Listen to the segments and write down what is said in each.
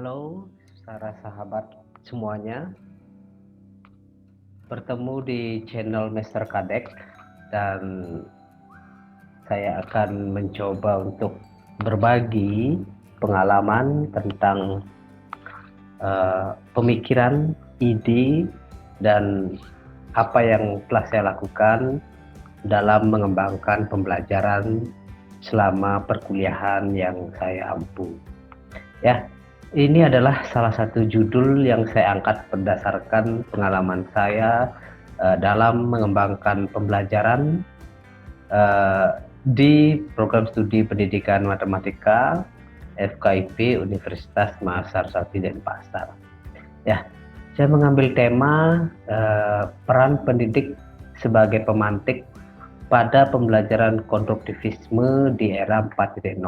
Halo, para sahabat semuanya. Bertemu di channel Mister Kadek dan saya akan mencoba untuk berbagi pengalaman tentang pemikiran, ide, dan apa yang telah saya lakukan dalam mengembangkan pembelajaran selama perkuliahan yang saya ampu. Ya, ini adalah salah satu judul yang saya angkat berdasarkan pengalaman saya dalam mengembangkan pembelajaran di program studi pendidikan matematika FKIP Universitas Makassar Sakti Denpasar. Ya, saya mengambil tema peran pendidik sebagai pemantik pada pembelajaran konstruktivisme di era 4.0.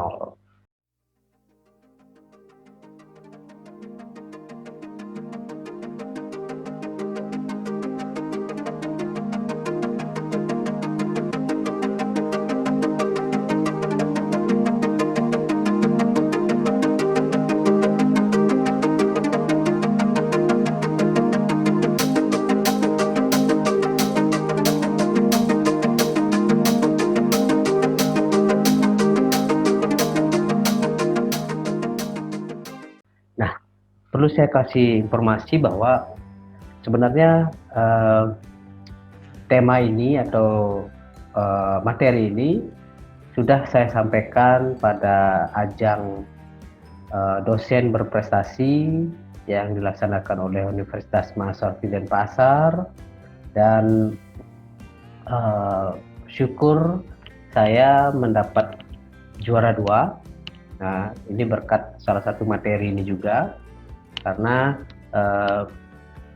Nah, perlu saya kasih informasi bahwa sebenarnya tema ini atau materi ini sudah saya sampaikan pada ajang dosen berprestasi yang dilaksanakan oleh Universitas Makassar Sakti Denpasar, dan syukur saya mendapat juara 2. Nah, ini berkat salah satu materi ini juga, karena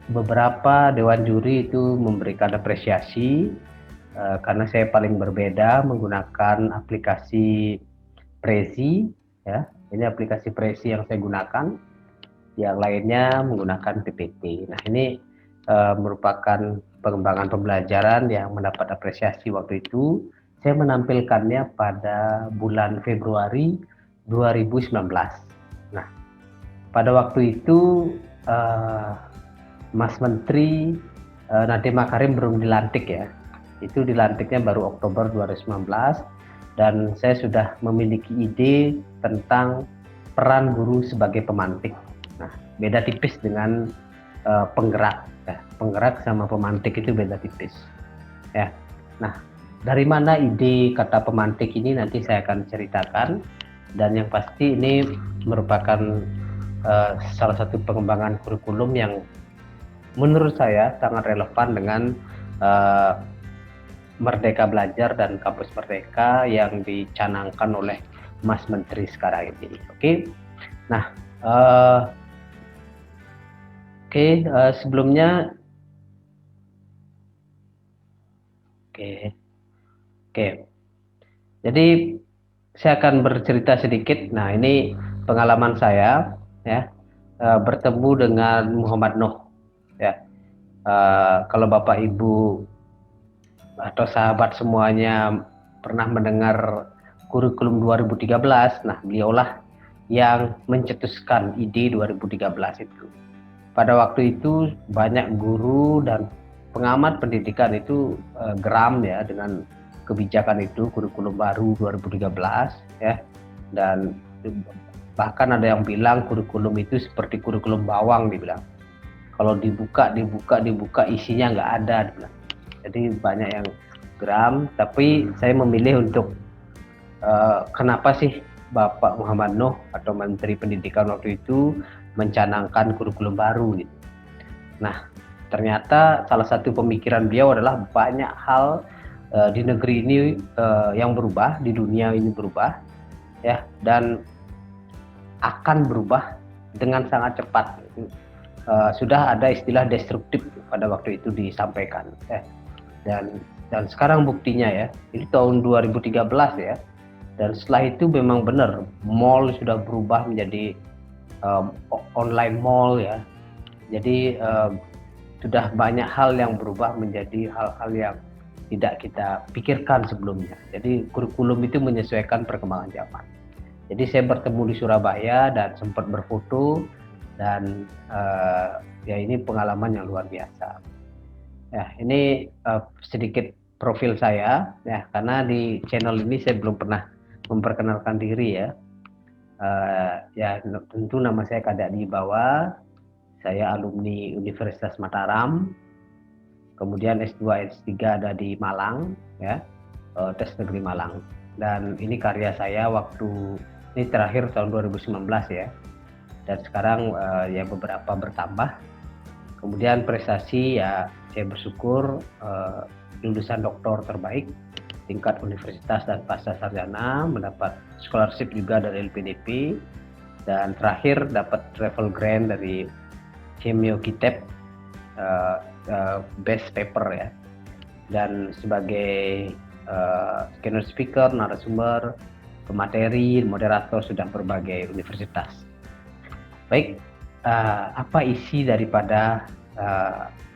beberapa dewan juri itu memberikan apresiasi karena saya paling berbeda menggunakan aplikasi Prezi, ya. Ini aplikasi Prezi yang saya gunakan, yang lainnya menggunakan PPT. Nah, ini merupakan pengembangan pembelajaran yang mendapat apresiasi waktu itu. Saya menampilkannya pada bulan Februari 2019. Nah, pada waktu itu Mas Menteri Nadiem Makarim belum dilantik ya. Itu dilantiknya baru Oktober 2019, dan saya sudah memiliki ide tentang peran guru sebagai pemantik. Nah, beda tipis dengan penggerak. Ya. Penggerak sama pemantik itu beda tipis. Ya. Nah, dari mana ide kata pemantik ini nanti saya akan ceritakan, dan yang pasti ini merupakan salah satu pengembangan kurikulum yang menurut saya sangat relevan dengan Merdeka Belajar dan Kampus Merdeka yang dicanangkan oleh Mas Menteri sekarang ini. Oke, nah sebelumnya jadi saya akan bercerita sedikit. Nah, ini pengalaman saya ya, bertemu dengan Muhammad Nuh ya. Kalau Bapak Ibu atau sahabat semuanya pernah mendengar kurikulum 2013, nah beliaulah yang mencetuskan ide 2013 itu. Pada waktu itu banyak guru dan pengamat pendidikan itu geram ya dengan kebijakan itu, kurikulum baru 2013 ya, dan bahkan ada yang bilang kurikulum itu seperti kurikulum bawang, dibilang. Kalau dibuka isinya nggak ada, dibilang. Jadi banyak yang geram, tapi saya memilih untuk kenapa sih Bapak Muhammad Nuh atau Menteri Pendidikan waktu itu mencanangkan kurikulum baru gitu. Nah, ternyata salah satu pemikiran beliau adalah banyak hal di negeri ini yang berubah, di dunia ini berubah ya, dan akan berubah dengan sangat cepat. Sudah ada istilah destruktif pada waktu itu disampaikan ya. Dan sekarang buktinya ya, ini tahun 2013 ya, dan setelah itu memang benar mall sudah berubah menjadi online mall ya. Jadi sudah banyak hal yang berubah menjadi hal-hal yang tidak kita pikirkan sebelumnya. Jadi kurikulum itu menyesuaikan perkembangan zaman. Jadi saya bertemu di Surabaya dan sempat berfoto dan ya ini pengalaman yang luar biasa. Ya, ini sedikit profil saya ya, karena di channel ini saya belum pernah memperkenalkan diri ya. Ya tentu nama saya Kadek di bawah. Saya alumni Universitas Mataram. Kemudian S2 S3 ada di Malang ya, Tes Negeri Malang. Dan ini karya saya waktu ini terakhir tahun 2019 ya. Dan sekarang ya beberapa bertambah. Kemudian prestasi ya saya bersyukur lulusan doktor terbaik tingkat universitas dan pasca sarjana, mendapat scholarship juga dari LPDP, dan terakhir dapat travel grant dari Cemio Kitep best paper ya. Dan sebagai keynote speaker, narasumber, pemateri, moderator sudah berbagai universitas. Baik, apa isi daripada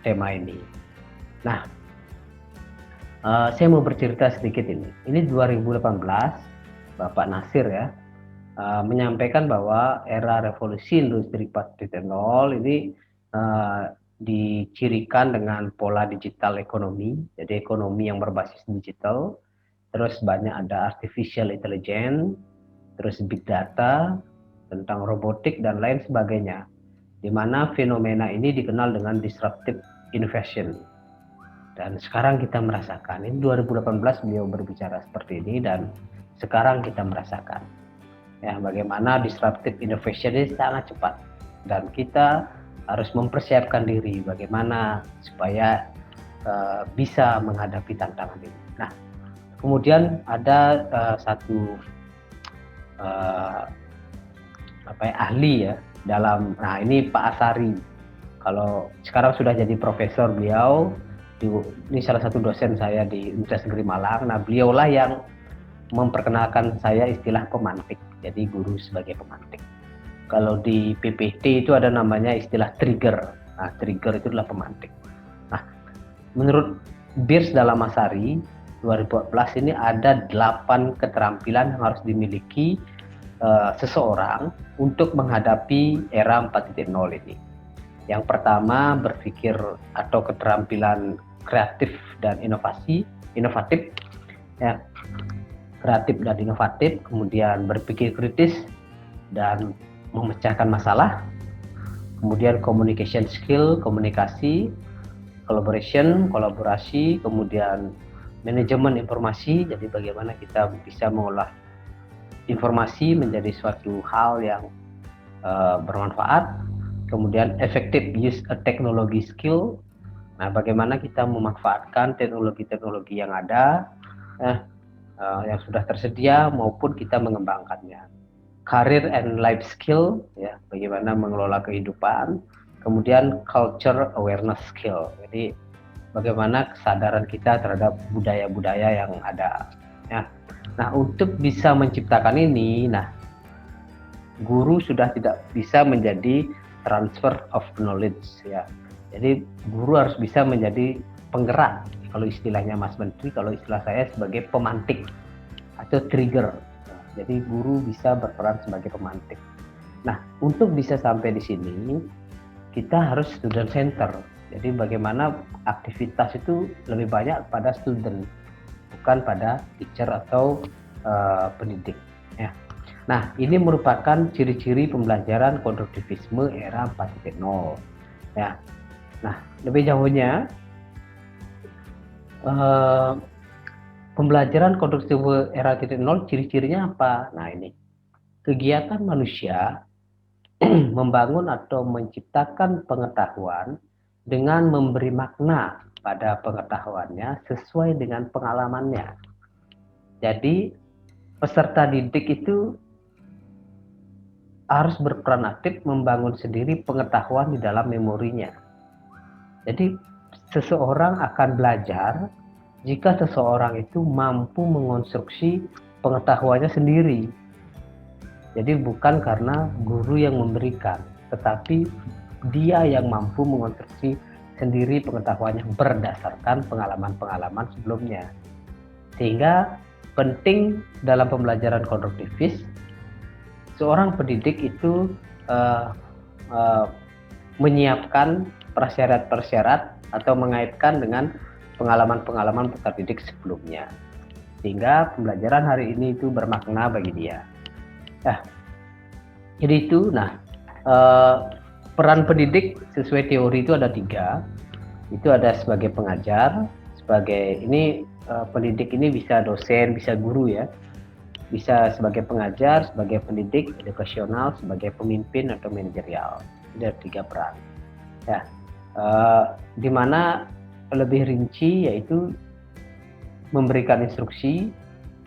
tema ini? Nah, saya mau bercerita sedikit ini. Ini 2018, Bapak Nasir ya, menyampaikan bahwa era revolusi industri 4.0 ini dicirikan dengan pola digital ekonomi, jadi ekonomi yang berbasis digital, terus banyak ada artificial intelligence, terus big data, tentang robotik dan lain sebagainya, di mana fenomena ini dikenal dengan disruptive innovation. Dan sekarang kita merasakan, ini 2018 beliau berbicara seperti ini, dan sekarang kita merasakan ya bagaimana disruptive innovation ini sangat cepat, dan kita harus mempersiapkan diri bagaimana supaya bisa menghadapi tantangan ini. Nah, kemudian ada satu ahli ya dalam, nah ini Pak Asari, kalau sekarang sudah jadi profesor beliau, ini salah satu dosen saya di Universitas Negeri Malang. Nah, beliaulah yang memperkenalkan saya istilah pemantik, jadi guru sebagai pemantik. Kalau di PPT itu ada namanya istilah trigger. Nah, trigger itu adalah pemantik. Nah, menurut Beers dalam Asari 2014 ini ada 8 keterampilan yang harus dimiliki seseorang untuk menghadapi era 4.0 ini. Yang pertama, berpikir atau keterampilan kreatif dan inovatif ya. Kreatif dan inovatif, kemudian berpikir kritis dan memecahkan masalah, kemudian communication skill, komunikasi, kolaborasi, kemudian manajemen informasi, jadi bagaimana kita bisa mengolah informasi menjadi suatu hal yang bermanfaat, kemudian effective use a technology skill, nah bagaimana kita memanfaatkan teknologi-teknologi yang ada, yang sudah tersedia maupun kita mengembangkannya. Career and life skill ya, bagaimana mengelola kehidupan. Kemudian culture awareness skill, jadi bagaimana kesadaran kita terhadap budaya-budaya yang ada ya. Nah, untuk bisa menciptakan ini, nah guru sudah tidak bisa menjadi transfer of knowledge ya. Jadi guru harus bisa menjadi penggerak, kalau istilahnya Mas Menteri, kalau istilah saya sebagai pemantik atau trigger. Jadi guru bisa berperan sebagai pemantik. Nah, untuk bisa sampai di sini, kita harus student center. Jadi bagaimana aktivitas itu lebih banyak pada student, bukan pada teacher atau pendidik. Ya. Nah, ini merupakan ciri-ciri pembelajaran konstruktivisme era 4.0. Ya. Nah, lebih jauhnya, pembelajaran konstruktivisme era 4.0 ciri-cirinya apa? Nah, ini kegiatan manusia membangun atau menciptakan pengetahuan dengan memberi makna pada pengetahuannya sesuai dengan pengalamannya. Jadi peserta didik itu harus berperan aktif membangun sendiri pengetahuan di dalam memorinya. Jadi seseorang akan belajar jika seseorang itu mampu mengonstruksi pengetahuannya sendiri. Jadi bukan karena guru yang memberikan, tetapi dia yang mampu mengonstruksi sendiri pengetahuannya berdasarkan pengalaman-pengalaman sebelumnya. Sehingga penting dalam pembelajaran konstruktivis, seorang pendidik itu uh, menyiapkan persyarat-persyarat atau mengaitkan dengan pengalaman-pengalaman peserta didik sebelumnya, sehingga pembelajaran hari ini itu bermakna bagi dia. Nah, jadi itu. Nah, peran pendidik sesuai teori itu ada 3. Itu ada sebagai pengajar, sebagai ini pendidik ini bisa dosen, bisa guru ya, bisa sebagai pengajar, sebagai pendidik edukasional, sebagai pemimpin atau manajerial. Ada 3 peran. Ya, di mana lebih rinci yaitu memberikan instruksi,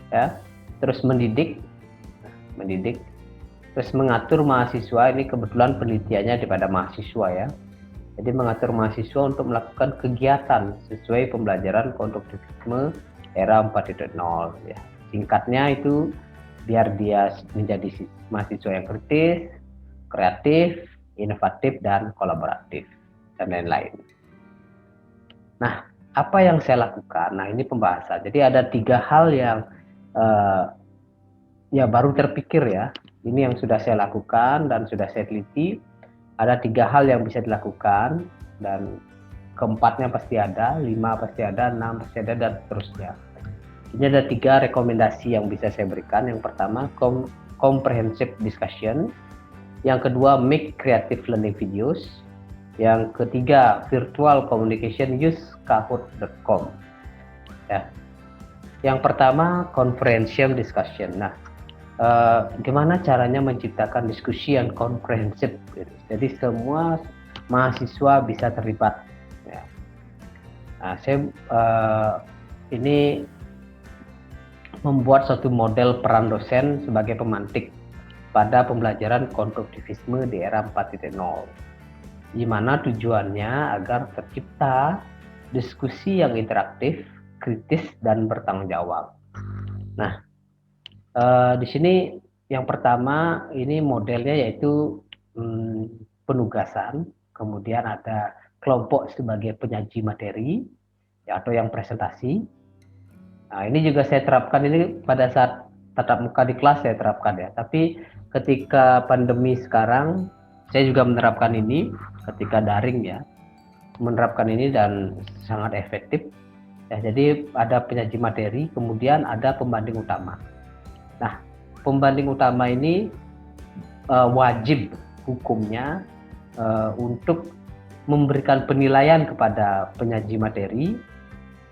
ya, terus mendidik, terus mengatur mahasiswa. Ini kebetulan penelitiannya daripada mahasiswa ya. Jadi mengatur mahasiswa untuk melakukan kegiatan sesuai pembelajaran konstruktivisme era 4.0 ya. Singkatnya itu biar dia menjadi mahasiswa yang kritis, kreatif, inovatif, dan kolaboratif, dan lain-lain. Nah, apa yang saya lakukan? Nah, ini pembahasan. Jadi ada 3 hal yang ya baru terpikir ya. Ini yang sudah saya lakukan dan sudah saya teliti. Ada 3 hal yang bisa dilakukan, dan keempatnya pasti ada, 5 pasti ada, 6 pasti ada, dan seterusnya. Ini ada 3 rekomendasi yang bisa saya berikan. Yang pertama, comprehensive discussion. Yang kedua, make creative learning videos. Yang ketiga, virtual communication, use kahoot.com. Ya. Yang pertama, comprehensive discussion. Nah, gimana caranya menciptakan diskusi yang komprehensif gitu. Jadi semua mahasiswa bisa terlibat ya. Nah, saya ini membuat suatu model peran dosen sebagai pemantik pada pembelajaran konstruktivisme di era 4.0, di mana tujuannya agar tercipta diskusi yang interaktif, kritis, dan bertanggung jawab. Nah, di sini yang pertama ini modelnya yaitu penugasan, kemudian ada kelompok sebagai penyaji materi ya, atau yang presentasi. Nah, ini juga saya terapkan ini pada saat tatap muka di kelas saya terapkan ya. Tapi ketika pandemi sekarang saya juga menerapkan ini ketika daring ya, menerapkan ini dan sangat efektif. Ya, jadi ada penyaji materi, kemudian ada pembanding utama. Nah, pembanding utama ini wajib hukumnya untuk memberikan penilaian kepada penyaji materi,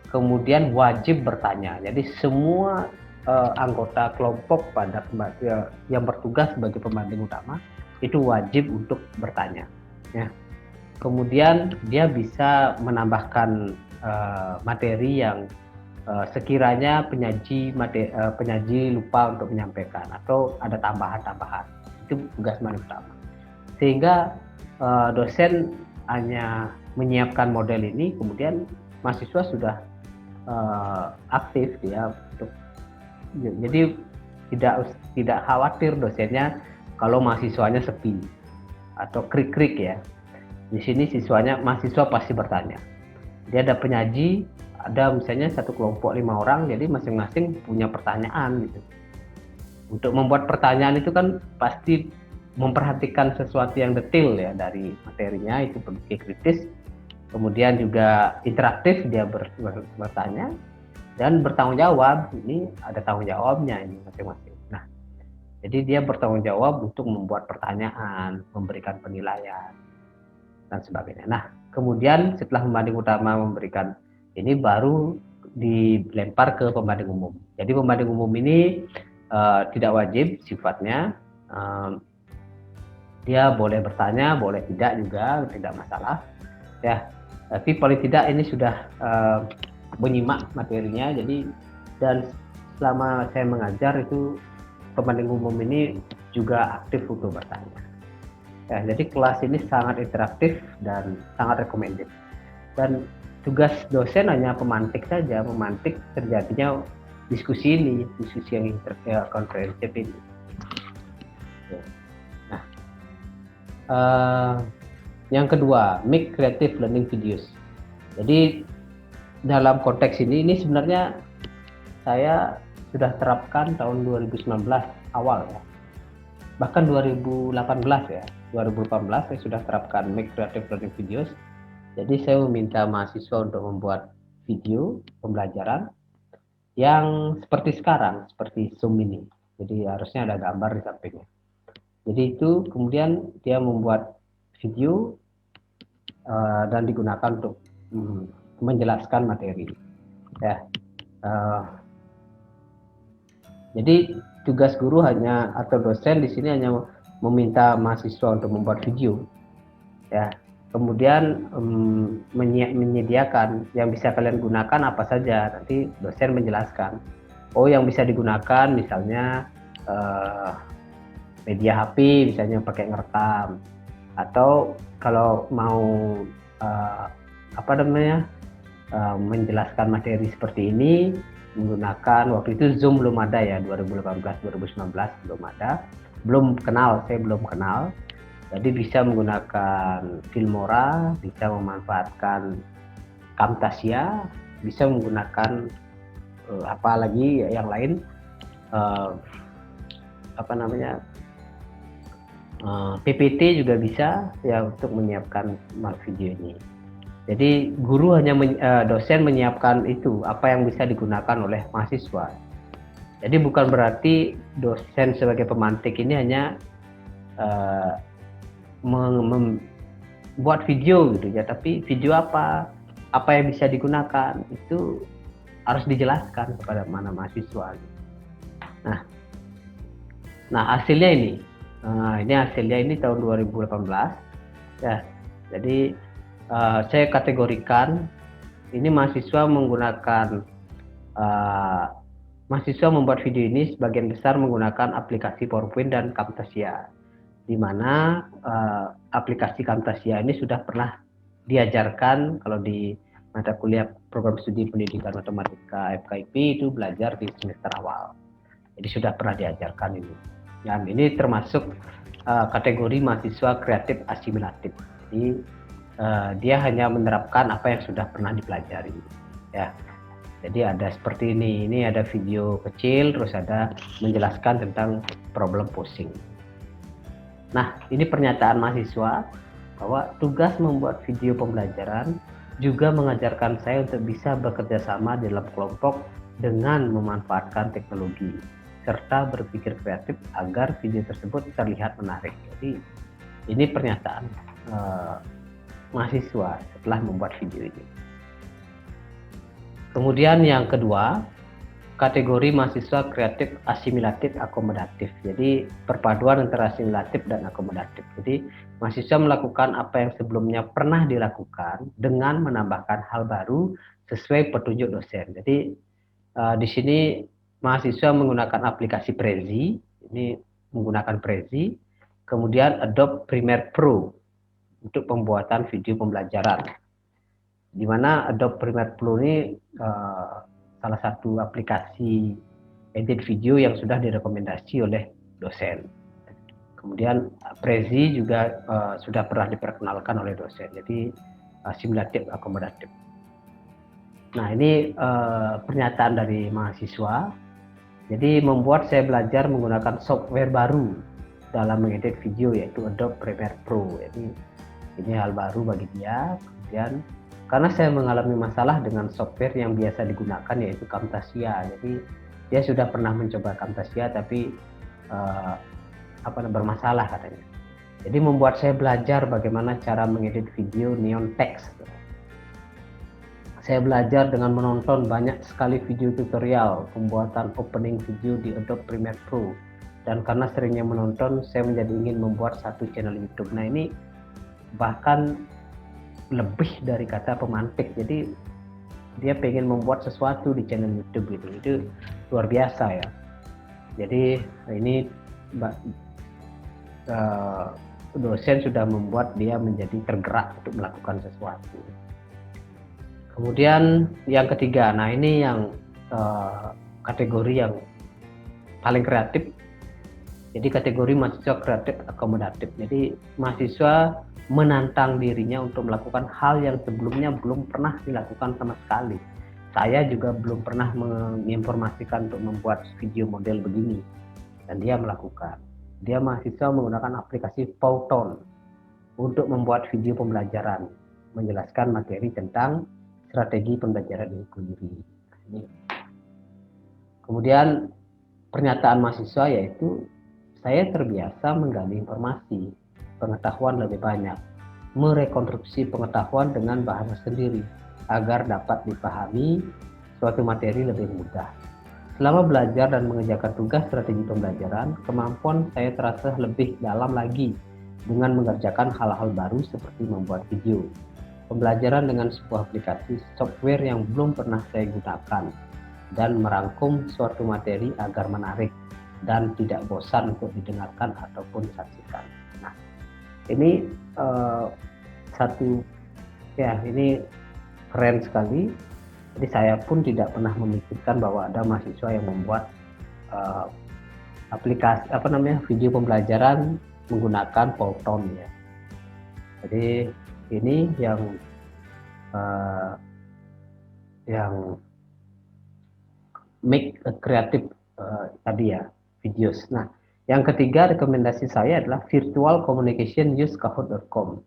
kemudian wajib bertanya. Jadi semua anggota kelompok pada yang bertugas sebagai pembanding utama itu wajib untuk bertanya. Ya. Kemudian dia bisa menambahkan materi yang sekiranya penyaji lupa untuk menyampaikan atau ada tambahan-tambahan. Itu tugas paling utama. Sehingga dosen hanya menyiapkan model ini, kemudian mahasiswa sudah aktif ya untuk, jadi tidak khawatir dosennya kalau mahasiswanya sepi atau krik-krik ya. Di sini mahasiswa pasti bertanya. Dia ada penyaji, ada misalnya satu kelompok 5 orang, jadi masing-masing punya pertanyaan gitu. Untuk membuat pertanyaan itu kan pasti memperhatikan sesuatu yang detail ya dari materinya, itu berpikir kritis, kemudian juga interaktif, dia bertanya dan bertanggung jawab. Ini ada tanggung jawabnya ini masing-masing. Nah, jadi dia bertanggung jawab untuk membuat pertanyaan, memberikan penilaian dan sebagainya. Nah, kemudian setelah pembanding utama memberikan ini, baru dilempar ke pembanding umum. Jadi pembanding umum ini tidak wajib sifatnya, dia boleh bertanya, boleh tidak juga, tidak masalah ya. Tapi paling tidak ini sudah menyimak materinya. Jadi dan selama saya mengajar itu pembanding umum ini juga aktif untuk bertanya. Ya, jadi kelas ini sangat interaktif dan sangat recommended. Dan tugas dosen hanya pemantik saja, memantik terjadinya diskusi ini, diskusi yang komprehensif ini. Nah, yang kedua, make creative learning videos. Jadi dalam konteks ini sebenarnya saya sudah terapkan tahun 2019 awal ya, bahkan 2018 ya. 2018 saya sudah terapkan Make Creative Learning Videos. Jadi saya meminta mahasiswa untuk membuat video pembelajaran yang seperti sekarang, seperti Zoom ini. Jadi harusnya ada gambar di sampingnya. Jadi itu kemudian dia membuat video dan digunakan untuk menjelaskan materi. Ya, jadi tugas guru hanya atau dosen di sini hanya meminta mahasiswa untuk membuat video. Ya, kemudian menyediakan yang bisa kalian gunakan apa saja. Nanti dosen menjelaskan. Oh, yang bisa digunakan misalnya media HP, misalnya pakai ngerekam, atau kalau mau menjelaskan materi seperti ini menggunakan, waktu itu Zoom belum ada ya, 2018-2019 belum ada, saya belum kenal. Jadi bisa menggunakan Filmora, bisa memanfaatkan Camtasia, bisa menggunakan apalagi yang lain, PPT juga bisa ya untuk menyiapkan video ini. Jadi guru dosen menyiapkan itu apa yang bisa digunakan oleh mahasiswa. Jadi bukan berarti dosen sebagai pemantik ini hanya membuat video gitu ya, tapi video apa yang bisa digunakan itu harus dijelaskan kepada mana mahasiswa. Nah hasilnya ini hasilnya ini tahun 2018 ya. Jadi saya kategorikan ini mahasiswa membuat video ini sebagian besar menggunakan aplikasi PowerPoint dan Camtasia, di mana aplikasi Camtasia ini sudah pernah diajarkan kalau di mata kuliah program studi pendidikan matematika FKIP itu belajar di semester awal. Jadi sudah pernah diajarkan ini. Dan ini termasuk kategori mahasiswa kreatif asimilatif. Jadi dia hanya menerapkan apa yang sudah pernah dipelajari ya. Jadi ada seperti ini ada video kecil, terus ada menjelaskan tentang problem posing. Nah, ini pernyataan mahasiswa bahwa tugas membuat video pembelajaran juga mengajarkan saya untuk bisa bekerja sama dalam kelompok dengan memanfaatkan teknologi serta berpikir kreatif agar video tersebut terlihat menarik. Jadi ini pernyataan mahasiswa setelah membuat video ini. Kemudian yang kedua, kategori mahasiswa kreatif asimilatif akomodatif. Jadi perpaduan antara asimilatif dan akomodatif. Jadi mahasiswa melakukan apa yang sebelumnya pernah dilakukan dengan menambahkan hal baru sesuai petunjuk dosen. Jadi di sini mahasiswa menggunakan aplikasi Prezi, kemudian Adobe Premiere Pro untuk pembuatan video pembelajaran, di mana Adobe Premiere Pro ini salah satu aplikasi edit video yang sudah direkomendasi oleh dosen. Kemudian Prezi juga sudah pernah diperkenalkan oleh dosen, jadi asimilatif akomodatif. Nah ini pernyataan dari mahasiswa. Jadi membuat saya belajar menggunakan software baru dalam mengedit video, yaitu Adobe Premiere Pro. Jadi ini hal baru bagi dia. Kemudian karena saya mengalami masalah dengan software yang biasa digunakan, yaitu Camtasia. Jadi dia sudah pernah mencoba Camtasia tapi bermasalah katanya. Jadi membuat saya belajar bagaimana cara mengedit video neon text. Saya belajar dengan menonton banyak sekali video tutorial pembuatan opening video di Adobe Premiere Pro. Dan karena seringnya menonton, saya menjadi ingin membuat satu channel YouTube. Nah ini bahkan lebih dari kata pemantik. Jadi dia pengen membuat sesuatu di channel YouTube gitu. Itu luar biasa ya. Jadi ini dosen sudah membuat dia menjadi tergerak untuk melakukan sesuatu. Kemudian yang ketiga, nah ini yang kategori yang paling kreatif. Jadi kategori mahasiswa kreatif akomodatif. Jadi mahasiswa menantang dirinya untuk melakukan hal yang sebelumnya belum pernah dilakukan sama sekali. Saya juga belum pernah menginformasikan untuk membuat video model begini, dan dia melakukan. dia mahasiswa menggunakan aplikasi Powtoon untuk membuat video pembelajaran, menjelaskan materi tentang strategi pembelajaran inklusif. Kemudian pernyataan mahasiswa yaitu, saya terbiasa menggali informasi, pengetahuan lebih banyak, merekonstruksi pengetahuan dengan bahasa sendiri agar dapat dipahami suatu materi lebih mudah. Selama belajar dan mengerjakan tugas strategi pembelajaran, kemampuan saya terasa lebih dalam lagi dengan mengerjakan hal-hal baru seperti membuat video, pembelajaran dengan sebuah aplikasi software yang belum pernah saya gunakan, dan merangkum suatu materi agar menarik dan tidak bosan untuk didengarkan ataupun saksikan. Nah, ini ini keren sekali. Jadi saya pun tidak pernah memikirkan bahwa ada mahasiswa yang membuat aplikasi video pembelajaran menggunakan Powtoon ya. Jadi ini yang make a creative tadi ya, videos. Nah, yang ketiga rekomendasi saya adalah virtual communication use kahoot.com.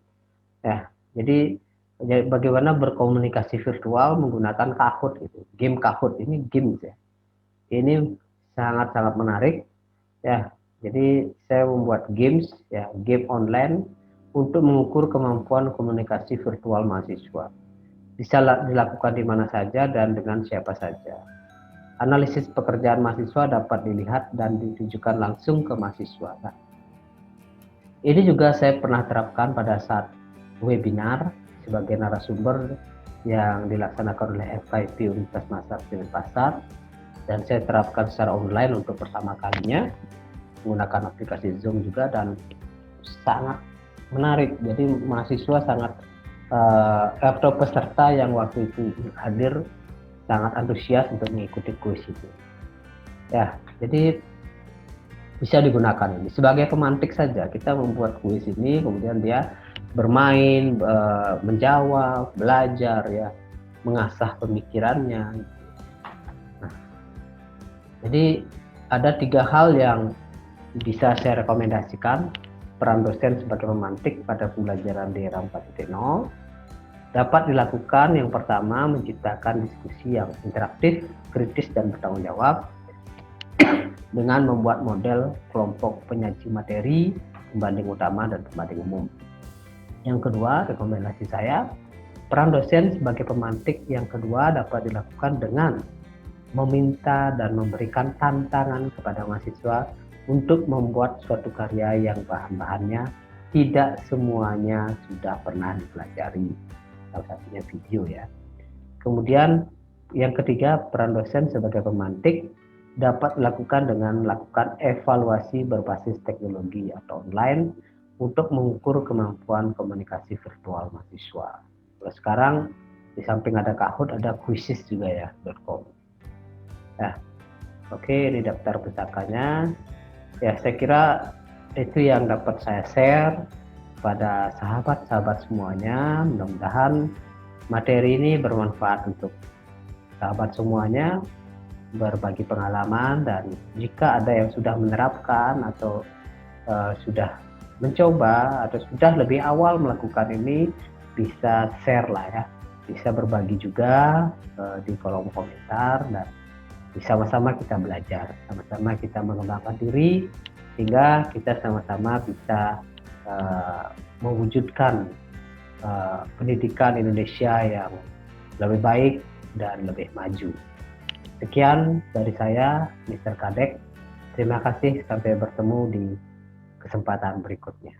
Ya, jadi bagaimana berkomunikasi virtual menggunakan Kahoot itu. Game Kahoot ini games ya. Ini sangat-sangat menarik ya. Jadi saya membuat games ya, game online untuk mengukur kemampuan komunikasi virtual mahasiswa. Bisa dilakukan di mana saja dan dengan siapa saja. Analisis pekerjaan mahasiswa dapat dilihat dan ditujukan langsung ke mahasiswa. Nah, ini juga saya pernah terapkan pada saat webinar sebagai narasumber yang dilaksanakan oleh FKIP Universitas Makassar Denpasar, dan saya terapkan secara online untuk pertama kalinya menggunakan aplikasi Zoom juga, dan sangat menarik. Jadi mahasiswa sangat atau peserta yang waktu itu hadir sangat antusias untuk mengikuti kuis itu. Ya, jadi bisa digunakan ini sebagai pemantik saja. Kita membuat kuis ini, kemudian dia bermain, menjawab, belajar ya, mengasah pemikirannya. Nah, jadi ada 3 hal yang bisa saya rekomendasikan peran dosen sebagai pemantik pada pembelajaran di era 4.0. Dapat dilakukan yang pertama, menciptakan diskusi yang interaktif, kritis, dan bertanggung jawab dengan membuat model kelompok penyaji materi, pembanding utama, dan pembanding umum. Yang kedua, rekomendasi saya, peran dosen sebagai pemantik yang kedua dapat dilakukan dengan meminta dan memberikan tantangan kepada mahasiswa untuk membuat suatu karya yang bahan-bahannya tidak semuanya sudah pernah dipelajari. Salah satunya video ya. Kemudian yang ketiga, peran dosen sebagai pemantik dapat dilakukan dengan melakukan evaluasi berbasis teknologi atau online untuk mengukur kemampuan komunikasi virtual mahasiswa. Kalau sekarang di samping ada Kahoot, ada Quizizz juga ya, .com. Nah, oke, ini daftar pusakanya. Ya, saya kira itu yang dapat saya share pada sahabat-sahabat semuanya. Mudah-mudahan materi ini bermanfaat untuk sahabat semuanya, berbagi pengalaman, dan jika ada yang sudah menerapkan atau sudah mencoba atau sudah lebih awal melakukan ini, bisa share lah ya, bisa berbagi juga di kolom komentar, dan sama-sama kita belajar, sama-sama kita mengembangkan diri sehingga kita sama-sama bisa mewujudkan pendidikan Indonesia yang lebih baik dan lebih maju. Sekian dari saya, Mr. Kadek. Terima kasih, sampai bertemu di kesempatan berikutnya.